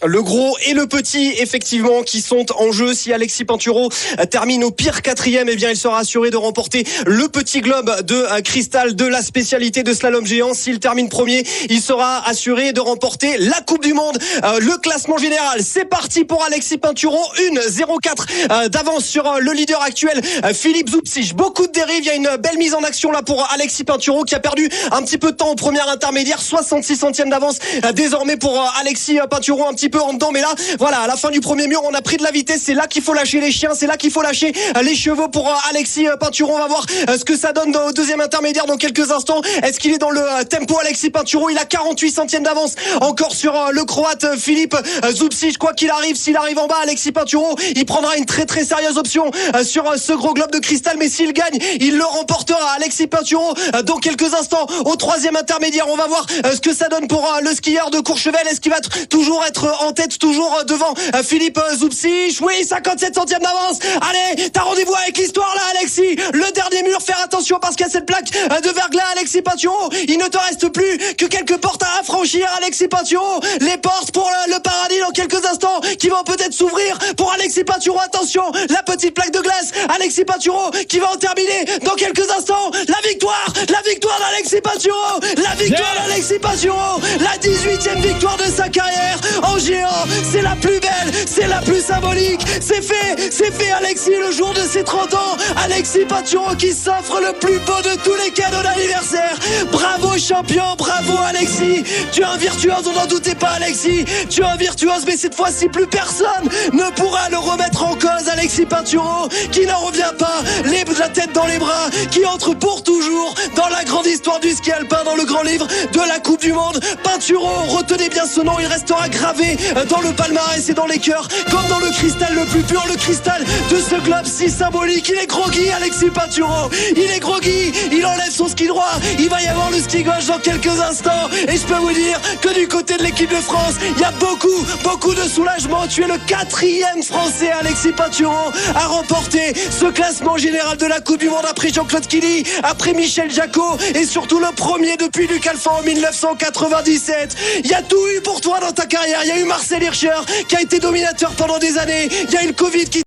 Le gros et le petit, effectivement, qui sont en jeu. Si Alexis Pinturo termine au pire quatrième, eh bien, il sera assuré de remporter le petit globe de cristal de la spécialité de slalom géant. S'il termine premier, il sera assuré de remporter la Coupe du Monde. Le classement général, c'est parti pour Alexis Pinturo. 1,04 d'avance sur le leader actuel, Philippe Zubcic. Beaucoup de dérives. Il y a une belle mise en action là pour Alexis Pinturo qui a perdu un petit peu de temps au premier intermédiaire. 66 centièmes d'avance désormais pour Alexis Pinturo, un petit peu en dedans. Mais là, voilà, à la fin du premier mur, on a pris de la vitesse. C'est là qu'il faut lâcher les chiens. C'est là qu'il faut lâcher les chevaux pour Alexis Pinturo. On va voir ce que ça donne au deuxième intermédiaire dans quelques instants. Est-ce qu'il est dans le tempo, Alexis Pinturo? Il a 48 centièmes d'avance encore sur le croate Philippe Zubcic. Quoi qu'il arrive, s'il arrive en bas, Alexis Pinturo, il prendra une très très sérieuse option sur ce gros globe de cristal. Mais s'il gagne, il le remportera. Alexis Pinturo dans quelques instants au troisième intermédiaire. On va voir ce que ça donne pour le skieur de Courchevel. Est-ce qu'il va toujours être en tête, toujours devant Philippe Zubcic? Oui, 57 centièmes d'avance. Allez, t'as rendez-vous avec l'histoire là, Alexis. Le dernier mur, faire attention parce qu'il y a cette plaque de verglas, Alexis Pinturo. Il ne te reste plus que quelques portes à franchir, Alexis Pinturo. Les portes pour le paradis dans quelques instants qui vont peut-être s'ouvrir pour Alexis Pinturo. Attention, la petite plaque de glace, Alexis Pinturo qui va en terminer dans quelques instants. La victoire d'Alexis Pinturo. La victoire d'Alexis Pinturo. La 18e victoire de sa carrière en géant. C'est la plus belle, c'est la plus symbolique. C'est fait Alexis le jour de ses 30 ans. Alexis Pinturo qui s'offre le plus beau de tous les cadeaux d'anniversaire. Bravo champion, bravo Alexis. Tu es un virtuose, on n'en doutait pas Alexis. Tu es un virtuose, mais cette fois-ci plus personne ne pourra le remettre en cause. Alexis Pinturo qui n'en revient pas, la tête dans les bras, qui entre pour toujours dans la grande histoire du ski alpin, dans le grand livre de la Coupe du Monde. Pinturo, retenez bien ce nom, il restera gravé dans le palmarès et dans les cœurs, comme dans le cristal le plus pur, le cristal de ce globe si symbolique. Il est groggy, Alexis Pinturo, il est groggy, il enlève son ski droit, il va y avoir le ski gauche dans quelques instants, et je peux vous dire que du côté de l'équipe de France, il y a beaucoup de soulagement. Tu es le 4e français, Alexis Pinturo, à remporter ce classement général de la Coupe du Monde après Jean-Claude Killy, après Michel Jacot, et surtout le premier depuis Luc Alphand en 1997. Il y a tout eu pour toi dans ta carrière. Il y a eu Marcel Hirscher qui a été dominateur pendant des années. Il y a eu le Covid qui